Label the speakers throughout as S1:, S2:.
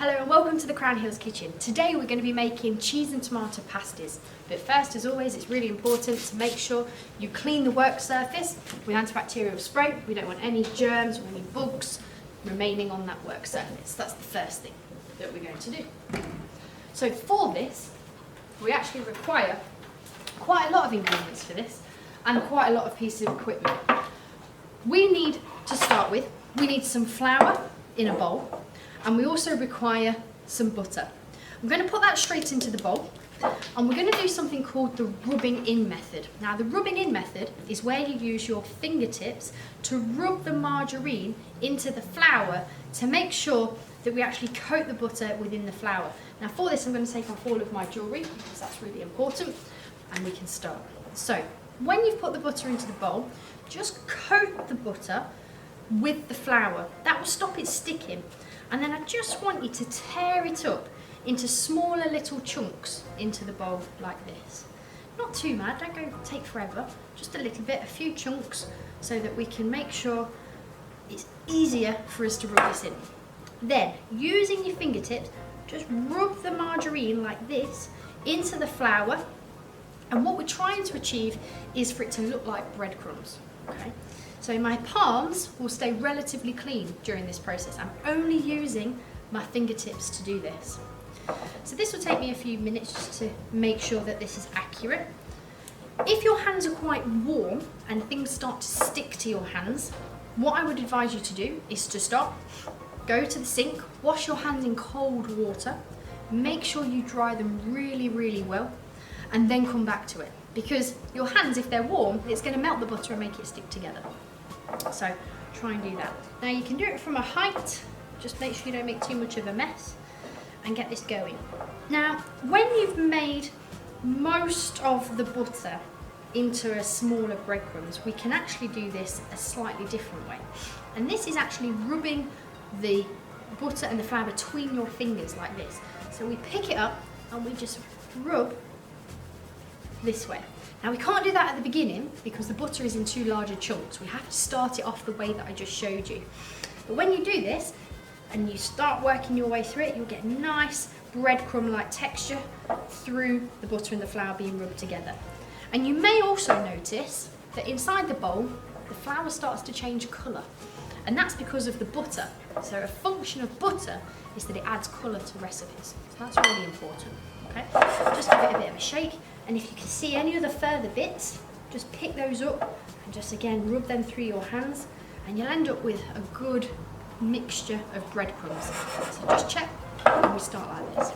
S1: Hello and welcome to the Crown Hills Kitchen. Today we're going to be making cheese and tomato pasties. But first, as always, it's really important to make sure you clean the work surface with antibacterial spray. We don't want any germs or any bugs remaining on that work surface. That's the first thing that we're going to do. So for this, we actually require quite a lot of ingredients for this and quite a lot of pieces of equipment. We need to start with, we need some flour in a bowl. And we also require some butter. I'm going to put that straight into the bowl, and we're going to do something called the rubbing in method. Now the rubbing in method is where you use your fingertips to rub the margarine into the flour to make sure that we actually coat the butter within the flour. Now for this I'm going to take off all of my jewellery because that's really important, and we can start. So when you've put the butter into the bowl, just coat the butter with the flour. That will stop it sticking. And then I just want you to tear it up into smaller little chunks into the bowl like this. Not too mad, don't go take forever, just a little bit, a few chunks, so that we can make sure it's easier for us to rub this in. Then, using your fingertips, just rub the margarine like this into the flour, and what we're trying to achieve is for it to look like breadcrumbs, okay? So my palms will stay relatively clean during this process. I'm only using my fingertips to do this. So this will take me a few minutes just to make sure that this is accurate. If your hands are quite warm and things start to stick to your hands, what I would advise you to do is to stop, go to the sink, wash your hands in cold water, make sure you dry them really, really well, and then come back to it. Because your hands, if they're warm, it's going to melt the butter and make it stick together. So try and do that. Now you can do it from a height, just make sure you don't make too much of a mess, and get this going. Now when you've made most of the butter into a smaller breadcrumbs, we can actually do this a slightly different way. And this is actually rubbing the butter and the flour between your fingers like this. So we pick it up and we just rub this way. Now we can't do that at the beginning because the butter is in too large a chunks. We have to start it off the way that I just showed you. But when you do this and you start working your way through it, you'll get nice breadcrumb-like texture through the butter and the flour being rubbed together. And you may also notice that inside the bowl, the flour starts to change colour. And that's because of the butter. So a function of butter is that it adds colour to recipes. So that's really important. Okay? Just give it a bit of a shake. And if you can see any other further bits, just pick those up and just again rub them through your hands, and you'll end up with a good mixture of breadcrumbs. So just check and we start like this.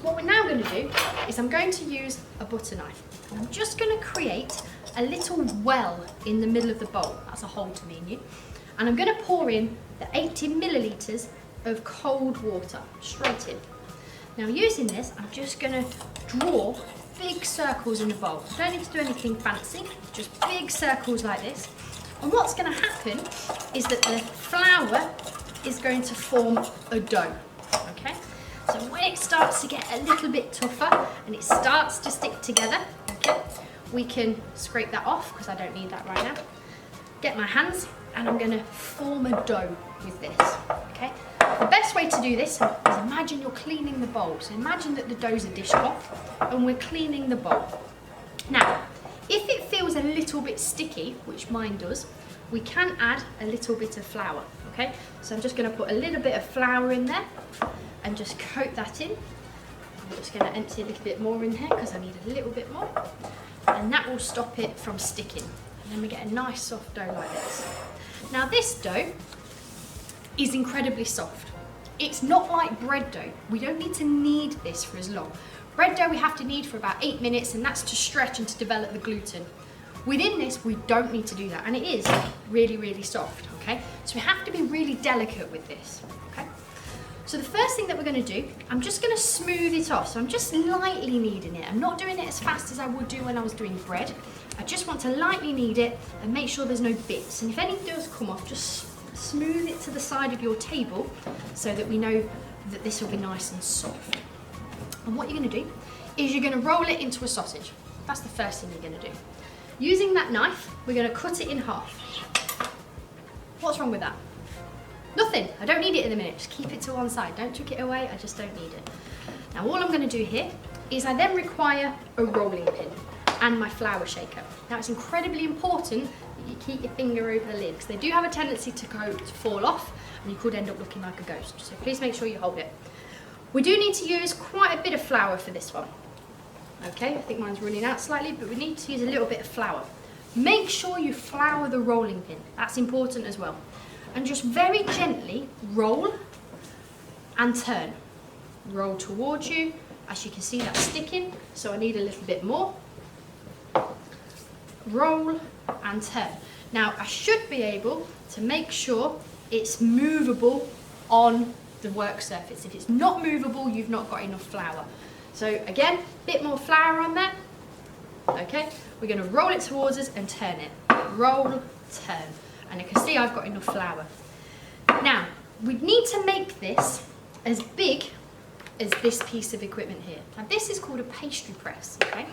S1: What we're now going to do is I'm going to use a butter knife. And I'm just going to create a little well in the middle of the bowl. That's a hole to me and you. And I'm going to pour in the 80 millilitres of cold water straight in. Now using this, I'm just going to draw big circles in the bowl. Don't need to do anything fancy, just big circles like this. And what's going to happen is that the flour is going to form a dough, okay? So when it starts to get a little bit tougher and it starts to stick together, okay, we can scrape that off because I don't need that right now. Get my hands and I'm going to form a dough with this, okay? The best way to do this is imagine you're cleaning the bowl. So imagine that the dough's a dishcloth and we're cleaning the bowl. Now, if it feels a little bit sticky, which mine does, we can add a little bit of flour, okay? So I'm just going to put a little bit of flour in there and just coat that in. I'm just going to empty a little bit more in here because I need a little bit more. And that will stop it from sticking. And then we get a nice soft dough like this. Now this dough is incredibly soft. It's not like bread dough. We don't need to knead this for as long. Bread dough we have to knead for about 8 minutes, and that's to stretch and to develop the gluten. Within this, we don't need to do that, and it is really, really soft, okay? So we have to be really delicate with this, okay? So the first thing that we're gonna do, I'm just gonna smooth it off. So I'm just lightly kneading it. I'm not doing it as fast as I would do when I was doing bread. I just want to lightly knead it and make sure there's no bits. And if any does come off, just smooth it to the side of your table so that we know that this will be nice and soft. And what you're going to do is you're going to roll it into a sausage. That's the first thing you're going to do. Using that knife, we're going to cut it in half. What's wrong with that? Nothing, I don't need it in a minute, just keep it to one side. Don't chuck it away, I just don't need it. Now all I'm going to do here is I then require a rolling pin and my flour shaker. Now it's incredibly important that you keep your finger over the lid because they do have a tendency to fall off and you could end up looking like a ghost. So please make sure you hold it. We do need to use quite a bit of flour for this one. Okay, I think mine's running out slightly, but we need to use a little bit of flour. Make sure you flour the rolling pin, that's important as well. And just very gently roll and turn. Roll towards you. As you can see, that's sticking, so I need a little bit more. Roll and turn. Now I should be able to make sure it's movable on the work surface. If it's not movable, you've not got enough flour. So again, a bit more flour on there. Okay, we're going to roll it towards us and turn it. Roll, turn. And you can see I've got enough flour. Now, we need to make this as big as this piece of equipment here. Now this is called a pastry press, okay?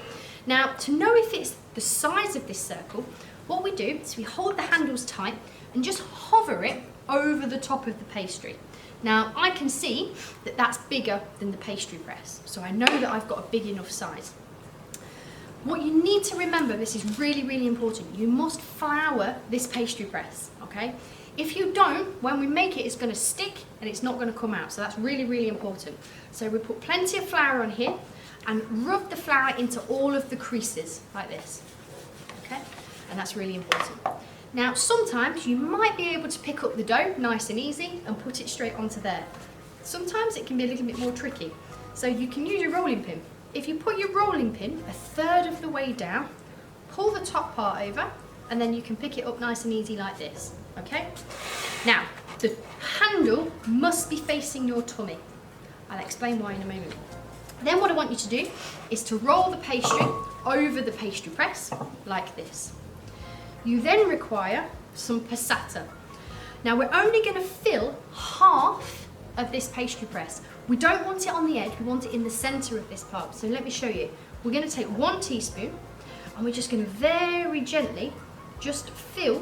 S1: Now, to know if it's the size of this circle, what we do is we hold the handles tight and just hover it over the top of the pastry. Now, I can see that that's bigger than the pastry press, so I know that I've got a big enough size. What you need to remember, this is really, really important, you must flour this pastry press, okay? If you don't, when we make it, it's going to stick and it's not going to come out, so that's really, really important. So we put plenty of flour on here and rub the flour into all of the creases, like this, okay? And that's really important. Now, sometimes you might be able to pick up the dough nice and easy and put it straight onto there. Sometimes it can be a little bit more tricky, so you can use your rolling pin. If you put your rolling pin a third of the way down, pull the top part over, and then you can pick it up nice and easy like this, okay? Now, the handle must be facing your tummy. I'll explain why in a moment. Then what I want you to do is to roll the pastry over the pastry press, like this. You then require some passata. Now we're only going to fill half of this pastry press. We don't want it on the edge, we want it in the centre of this part. So let me show you. We're going to take 1 teaspoon and we're just going to very gently just fill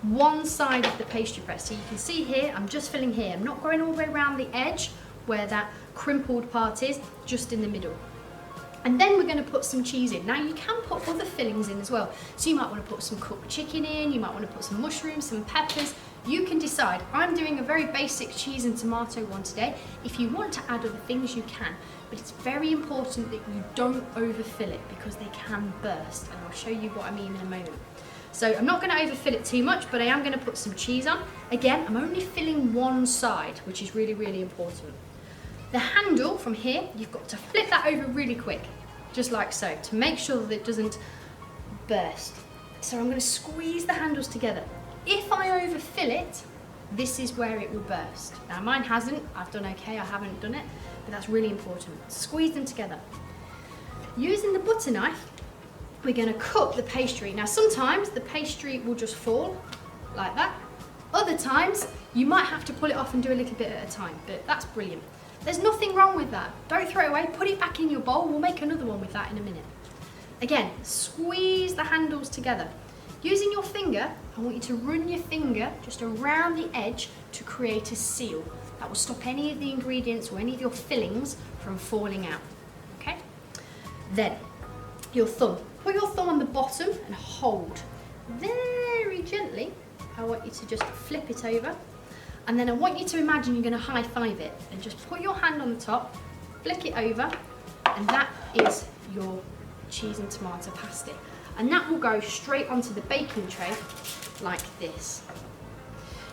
S1: one side of the pastry press. So you can see here, I'm just filling here. I'm not going all the way around the edge where that crimpled part is, just in the middle. And then we're going to put some cheese in. Now you can put other fillings in as well. So you might want to put some cooked chicken in, you might want to put some mushrooms, some peppers. You can decide. I'm doing a very basic cheese and tomato one today. If you want to add other things, you can. But it's very important that you don't overfill it because they can burst. And I'll show you what I mean in a moment. So I'm not going to overfill it too much, but I am going to put some cheese on. Again, I'm only filling one side, which is really, really important. The handle from here, you've got to flip that over really quick, just like so, to make sure that it doesn't burst. So I'm going to squeeze the handles together. If I overfill it, this is where it will burst. Now mine hasn't, I've done okay, I haven't done it, but that's really important. Squeeze them together. Using the butter knife, we're going to cut the pastry. Now sometimes the pastry will just fall, like that. Other times, you might have to pull it off and do a little bit at a time, but that's brilliant. There's nothing wrong with that. Don't throw it away, put it back in your bowl. We'll make another one with that in a minute. Again, squeeze the handles together. Using your finger, I want you to run your finger just around the edge to create a seal. That will stop any of the ingredients or any of your fillings from falling out, okay? Then, your thumb. Put your thumb on the bottom and hold. Very gently, I want you to just flip it over. And then I want you to imagine you're going to high five it and just put your hand on the top, flick it over, and that is your cheese and tomato pasty. And that will go straight onto the baking tray like this.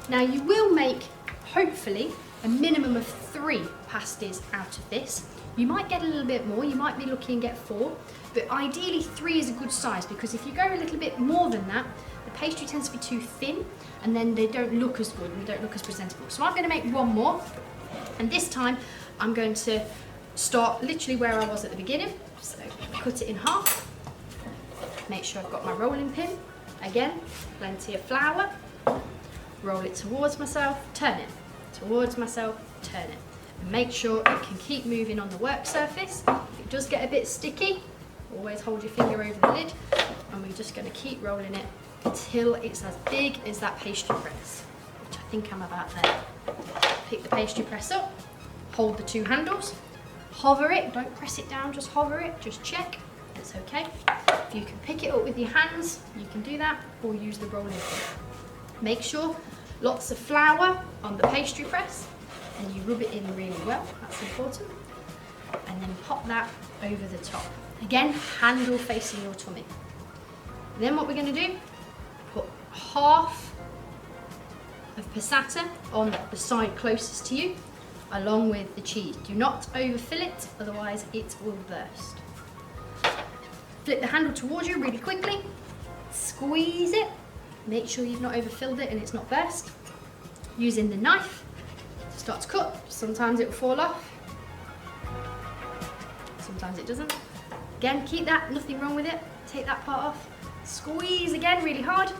S1: Now you will make, hopefully, a minimum of 3 pasties out of this. You might get a little bit more, you might be lucky and get 4, but ideally 3 is a good size because if you go a little bit more than that, the pastry tends to be too thin and then they don't look as good and they don't look as presentable. So I'm going to make 1 more, and this time I'm going to start literally where I was at the beginning. So cut it in half, make sure I've got my rolling pin, again, plenty of flour, roll it towards myself, turn it, towards myself, turn it. And make sure it can keep moving on the work surface. If it does get a bit sticky, always hold your finger over the lid, and we're just going to keep rolling it until it's as big as that pastry press, which I think I'm about there. Pick the pastry press up, hold the two handles, hover it, don't press it down, just hover it, just check, it's okay. If you can pick it up with your hands, you can do that, or use the rolling pin. Make sure lots of flour on the pastry press, and you rub it in really well, that's important. And then pop that over the top. Again, handle facing your tummy. Then what we're going to do, put half of passata on the side closest to you, along with the cheese. Do not overfill it, otherwise it will burst. Flip the handle towards you really quickly, squeeze it, make sure you've not overfilled it and it's not burst. Using the knife, start to cut. Sometimes it will fall off, sometimes it doesn't. Again, keep that, nothing wrong with it. Take that part off, squeeze again really hard.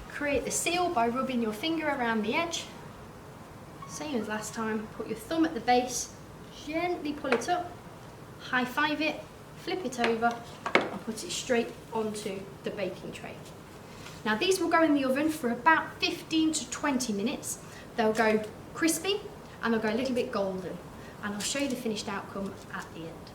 S1: Create the seal by rubbing your finger around the edge. Same as last time, put your thumb at the base, gently pull it up, high five it, flip it over, and put it straight onto the baking tray. Now these will go in the oven for about 15 to 20 minutes. They'll go crispy and they'll go a little bit golden. And I'll show you the finished outcome at the end.